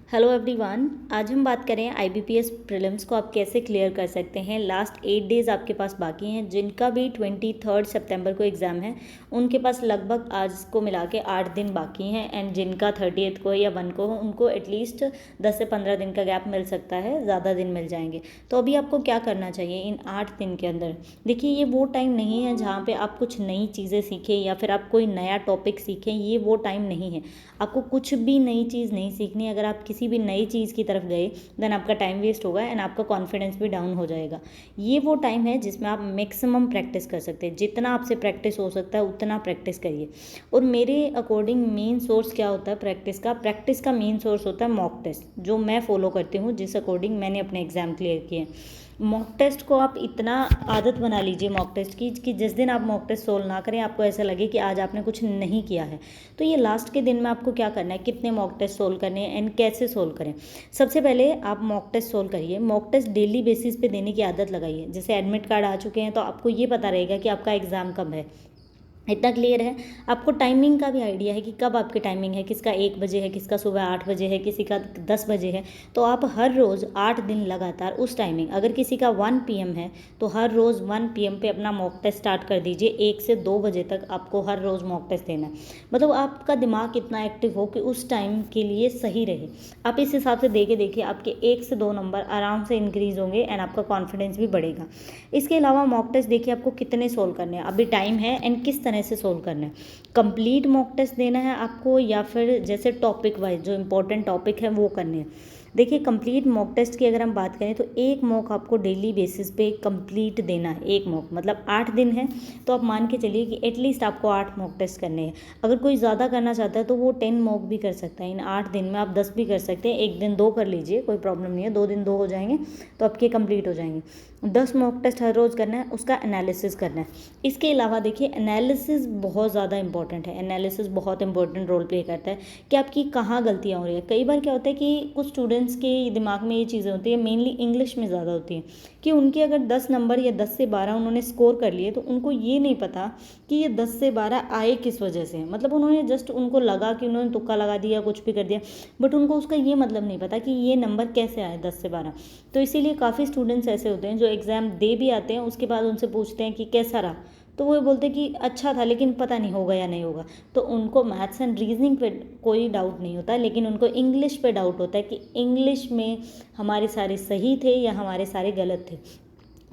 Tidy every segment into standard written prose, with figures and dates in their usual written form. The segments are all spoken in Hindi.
Hello everyone. आज हम बात करें आईबीपीएस प्रीलिम्स को आप कैसे क्लियर कर सकते हैं। लास्ट 8 डेज़ आपके पास बाकी हैं। जिनका भी 23 सितंबर को एग्ज़ाम है उनके पास लगभग आज को मिला के 8 दिन बाकी हैं। एंड जिनका 30 को या 1 को हो उनको एटलीस्ट 10 से 15 दिन का गैप मिल सकता है, ज़्यादा दिन मिल जाएंगे। तो अभी आपको क्या करना चाहिए इन 8 दिन के अंदर। देखिए, ये वो टाइम नहीं है जहाँ पर आप कुछ नई चीज़ें सीखें या फिर आप कोई नया टॉपिक सीखें। ये वो टाइम नहीं है। आपको कुछ भी नई चीज़ नहीं सीखनी। अगर आप किसी भी नई चीज़ की तरफ गए देन आपका टाइम वेस्ट होगा एंड आपका कॉन्फिडेंस भी डाउन हो जाएगा। ये वो टाइम है जिसमें आप मैक्सिमम प्रैक्टिस कर सकते हैं। जितना आपसे प्रैक्टिस हो सकता है उतना प्रैक्टिस करिए। और मेरे अकॉर्डिंग मेन सोर्स क्या होता है प्रैक्टिस का मेन सोर्स होता है मॉक टेस्ट, जो मैं फॉलो करती हूँ, जिस अकॉर्डिंग मैंने अपने एग्ज़ाम क्लियर किए हैं। मॉक टेस्ट को आप इतना आदत बना लीजिए मॉक टेस्ट की कि जिस दिन आप मॉक टेस्ट सोल्व ना करें आपको ऐसा लगे कि आज आपने कुछ नहीं किया है। तो ये लास्ट के दिन में आपको क्या करना है, कितने मॉक टेस्ट सोल्व करने हैं एंड कैसे सोल्व करें। सबसे पहले आप मॉक टेस्ट सोल्व करिए। मॉक टेस्ट डेली बेसिस पे देने की आदत लगाइए। जैसे एडमिट कार्ड आ चुके हैं तो आपको ये पता रहेगा कि आपका एग्ज़ाम कब है, इतना क्लियर है। आपको टाइमिंग का भी आइडिया है कि कब आपकी टाइमिंग है, किसका 1 बजे है, किसका सुबह 8 बजे है, किसी का 10 बजे है। तो आप हर रोज़ 8 दिन लगातार उस टाइमिंग, अगर किसी का 1 PM है तो हर रोज़ 1 PM पे अपना मॉक टेस्ट स्टार्ट कर दीजिए। 1 से 2 बजे तक आपको हर रोज़ मॉक टेस्ट देना है। मतलब आपका दिमाग इतना एक्टिव हो कि उस टाइम के लिए सही रहे। आप इस हिसाब से दे के देखिए, आपके 1 से 2 नंबर आराम से इंक्रीज़ होंगे एंड आपका कॉन्फिडेंस भी बढ़ेगा। इसके अलावा मॉक टेस्ट देखिए आपको कितने सोल्व करने हैं, अभी टाइम है एंड किस तरह से सोल्व करना है। कंप्लीट मॉक टेस्ट देना है आपको या फिर जैसे टॉपिक वाइज जो इंपॉर्टेंट टॉपिक है वो करने हैं। देखिए, कंप्लीट मॉक टेस्ट की अगर हम बात करें तो एक मॉक आपको डेली बेसिस पे कंप्लीट देना है। एक मॉक मतलब 8 दिन है तो आप मान के चलिए कि एटलीस्ट आपको 8 मॉक टेस्ट करने हैं। अगर कोई ज़्यादा करना चाहता है तो वो 10 मॉक भी कर सकता है। इन 8 दिन में आप 10 भी कर सकते हैं। एक दिन 2 कर लीजिए, कोई प्रॉब्लम नहीं है। 2 दिन 2 हो जाएंगे तो आपके कंप्लीट हो जाएंगे। 10 मॉक टेस्ट हर रोज़ करना है, उसका एनालिसिस करना है। इसके अलावा देखिए, एनालिसिस बहुत ज़्यादा इंपॉर्टेंट है। एनालिसिस बहुत इंपॉर्टेंट रोल प्ले करता है कि आपकी कहाँ गलतियाँ हो रही है। कई बार क्या होता है कि कुछ स्टूडेंट्स के दिमाग में ये चीज़ें होती है, मेनली इंग्लिश में ज़्यादा होती हैं, कि उनके अगर 10 नंबर या 10 से 12 उन्होंने स्कोर कर लिए तो उनको ये नहीं पता कि ये 10 से 12 आए किस वजह से। मतलब उन्होंने जस्ट, उनको लगा कि उन्होंने तुक्का लगा दिया, कुछ भी कर दिया, बट उनको उसका ये मतलब नहीं पता कि ये नंबर कैसे आए 10 से 12। तो इसीलिए काफ़ी स्टूडेंट्स ऐसे होते हैं जो एग्ज़ाम दे भी आते हैं, उसके बाद उनसे पूछते हैं कि कैसा रहा, तो वो बोलते हैं कि अच्छा था लेकिन पता नहीं होगा या नहीं होगा। तो उनको मैथ्स एंड रीजनिंग पे कोई डाउट नहीं होता, लेकिन उनको इंग्लिश पे डाउट होता है कि इंग्लिश में हमारे सारे सही थे या हमारे सारे गलत थे।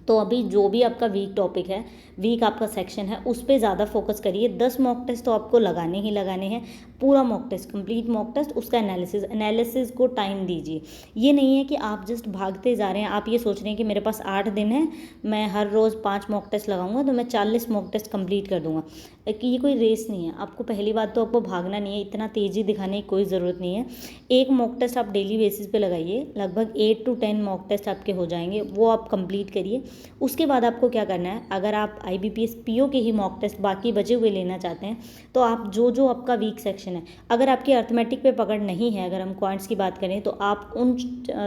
तो अभी जो भी आपका वीक टॉपिक है, वीक आपका सेक्शन है, उस पर ज़्यादा फोकस करिए। 10 मॉक टेस्ट तो आपको लगाने ही लगाने हैं। पूरा mock test, complete mock test, उसका एनालिसिस को टाइम दीजिए। ये नहीं है कि आप जस्ट भागते जा रहे हैं। आप ये सोच रहे हैं कि मेरे पास 8 दिन है, मैं हर रोज़ 5 मॉक टेस्ट लगाऊंगा तो मैं 40 मॉक टेस्ट कंप्लीट कर दूंगा। कि ये कोई रेस नहीं है। आपको पहली बात तो आपको भागना नहीं है, इतना तेज़ी दिखाने की कोई ज़रूरत नहीं है। एक मॉक टेस्ट आप डेली बेसिस पे लगाइए, लगभग 8 to 10 मॉक टेस्ट आपके हो जाएंगे, वो आप कंप्लीट करिए। उसके बाद आपको क्या करना है, अगर आप आईबीपीएस पीओ के ही मॉक टेस्ट बाकी बचे हुए लेना चाहते हैं तो आप जो आपका वीक सेक्शन है, अगर आपकी अर्थमेटिक पे पकड़ नहीं है, अगर हम क्वांट्स की बात करें तो आप उन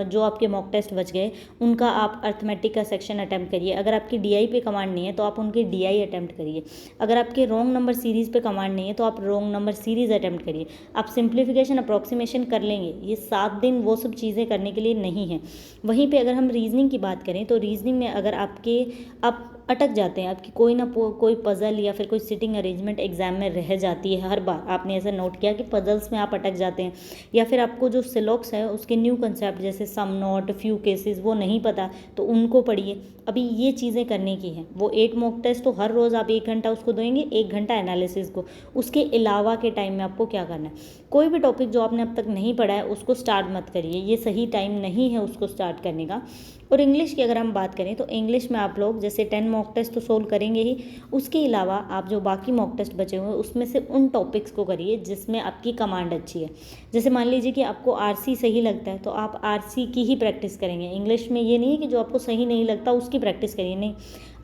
जो आपके मॉक टेस्ट बच गए उनका आप अर्थमेटिक का सेक्शन अटैम्प्ट करिए। अगर आपकी डीआई पे कमांड नहीं है तो आप उनकी डीआई अटैम्प्ट करिए। अगर आपके रॉन्ग नंबर सीरीज़ पे कमांड नहीं है तो आप रॉन्ग नंबर सीरीज़ अटैम्प्ट करिए। आप सिंप्लीफिकेशन अप्रॉक्सीमेशन कर लेंगे। ये 7 दिन वो सब चीज़ें करने के लिए नहीं है। वहीं पे अगर हम रीजनिंग की बात करें तो रीजनिंग में अगर आप अटक जाते हैं, आपकी कोई ना कोई पज़ल या फिर कोई सिटिंग अरेंजमेंट एग्जाम में रह जाती है, हर बार आपने ऐसा नोट किया कि पज़ल्स में आप अटक जाते हैं, या फिर आपको जो सिलॉक्स है उसके न्यू कंसेप्ट जैसे सम नॉट, फ्यू केसेस वो नहीं पता तो उनको पढ़िए। अभी ये चीज़ें करने की हैं। वो 8 मॉक टेस्ट तो हर रोज़ आप 1 घंटा उसको देंगे, 1 घंटा एनालिसिस को। उसके अलावा के टाइम में आपको क्या करना है, कोई भी टॉपिक जो आपने अब तक नहीं पढ़ा है उसको स्टार्ट मत करिए। ये सही टाइम नहीं है उसको स्टार्ट करने का। और इंग्लिश की अगर हम बात करें तो इंग्लिश में आप लोग जैसे 10 मॉक टेस्ट तो सोल्व करेंगे ही, उसके अलावा आप जो बाकी मॉक टेस्ट बचे हुए हैं उसमें से उन टॉपिक्स को करिए जिसमें आपकी कमांड अच्छी है। जैसे मान लीजिए कि आपको आरसी सही लगता है तो आप आरसी की ही प्रैक्टिस करेंगे। इंग्लिश में ये नहीं है कि जो आपको सही नहीं लगता उसकी प्रैक्टिस करिए, नहीं,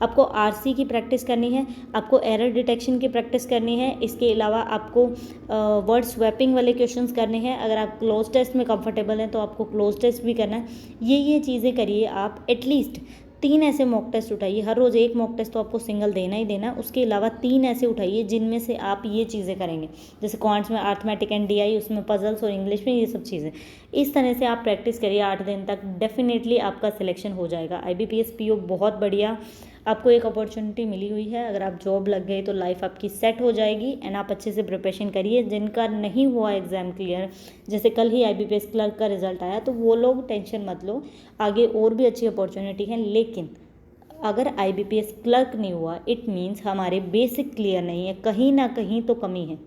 आपको आरसी की प्रैक्टिस करनी है, आपको एरर डिटेक्शन की प्रैक्टिस करनी है। इसके अलावा आपको वर्ड स्वैपिंग वाले क्वेश्चंस करने हैं। अगर आप क्लोज टेस्ट में कंफर्टेबल हैं तो आपको क्लोज टेस्ट भी करना है। ये चीज़ें करिए आप एटलीस्ट 3 ऐसे मॉक टेस्ट उठाइए, हर रोज़ एक मॉक टेस्ट तो आपको सिंगल देना ही देना, उसके अलावा 3 ऐसे उठाइए जिनमें से आप ये चीज़ें करेंगे, जैसे क्वांट्स में अर्थमेटिक एंड डीआई, उसमें पजल्स, और इंग्लिश में ये सब चीज़ें। इस तरह से आप प्रैक्टिस करिए 8 दिन तक, डेफिनेटली आपका सिलेक्शन हो जाएगा। IBPS PO बहुत बढ़िया, आपको एक अपॉर्चुनिटी मिली हुई है, अगर आप जॉब लग गए तो लाइफ आपकी सेट हो जाएगी। एंड आप अच्छे से प्रिपरेशन करिए। जिनका नहीं हुआ एग्ज़ाम क्लियर, जैसे कल ही IBPS क्लर्क का रिजल्ट आया, तो वो लोग टेंशन मत लो, आगे और भी अच्छी अपॉर्चुनिटी है। लेकिन अगर IBPS क्लर्क नहीं हुआ, इट मीन्स हमारे बेसिक क्लियर नहीं है, कहीं ना कहीं तो कमी है।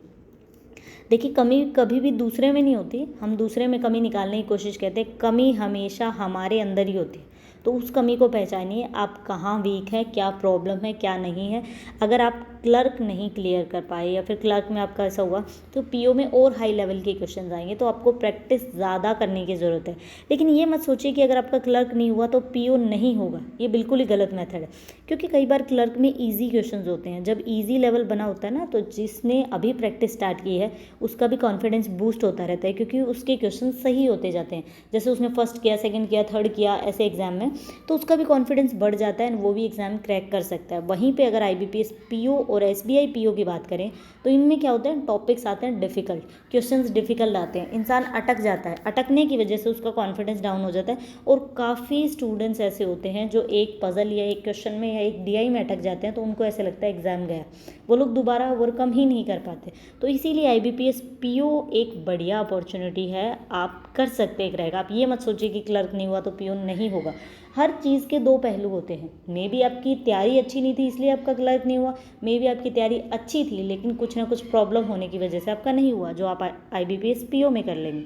देखिए, कमी कभी भी दूसरे में नहीं होती, हम दूसरे में कमी निकालने की कोशिश करते हैं, कमी हमेशा हमारे अंदर ही होती है। तो उस कमी को पहचानिए, आप कहाँ वीक हैं, क्या प्रॉब्लम है, क्या नहीं है। अगर आप क्लर्क नहीं क्लियर कर पाए या फिर क्लर्क में आपका ऐसा हुआ, तो PO में और हाई लेवल के क्वेश्चन आएंगे, तो आपको प्रैक्टिस ज़्यादा करने की ज़रूरत है। लेकिन ये मत सोचिए कि अगर आपका क्लर्क नहीं हुआ तो PO नहीं होगा, ये बिल्कुल ही गलत मेथड है। क्योंकि कई बार क्लर्क में ईजी क्वेश्चन होते हैं, जब ईजी लेवल बना होता है ना, तो जिसने अभी प्रैक्टिस स्टार्ट की है उसका भी कॉन्फिडेंस बूस्ट होता रहता है, क्योंकि उसके क्वेश्चन सही होते जाते हैं। जैसे उसने फर्स्ट किया, सेकंड किया, थर्ड किया ऐसे एग्जाम में, तो उसका भी कॉन्फिडेंस बढ़ जाता है, वो भी एग्जाम क्रैक कर सकता है। वहीं पे अगर IBPS PO और SBI PO की बात करें, तो इनमें क्या होता है, टॉपिक्स आते हैं डिफ़िकल्ट, क्वेश्चंस डिफ़िकल्ट आते हैं, इंसान अटक जाता है, अटकने की वजह से उसका कॉन्फिडेंस डाउन हो जाता है। और काफ़ी स्टूडेंट्स ऐसे होते हैं जो एक पजल या एक क्वेश्चन में या एक DI में अटक जाते हैं, तो उनको ऐसे लगता है एग्ज़ाम गया, वो लोग दोबारा ओवरकम ही नहीं कर पाते। तो इसीलिए IBPS PO एक बढ़िया अपॉर्चुनिटी है, आप कर सकते एक रहेगा। आप ये मत सोचिए कि क्लर्क नहीं हुआ तो PO नहीं होगा। हर चीज़ के 2 पहलू होते हैं। मे बी आपकी तैयारी अच्छी नहीं थी इसलिए आपका क्लर्क नहीं हुआ, मे बी आपकी तैयारी अच्छी थी लेकिन कुछ ना कुछ प्रॉब्लम होने की वजह से आपका नहीं हुआ, जो आप IBPS PO में कर लेंगे।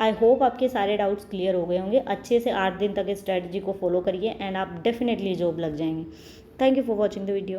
आई होप आपके सारे डाउट्स क्लियर हो गए होंगे। अच्छे से 8 दिन तक इस स्ट्रैटेजी को फॉलो करिए एंड आप डेफिनेटली जॉब लग जाएंगे। Thank you for watching the video.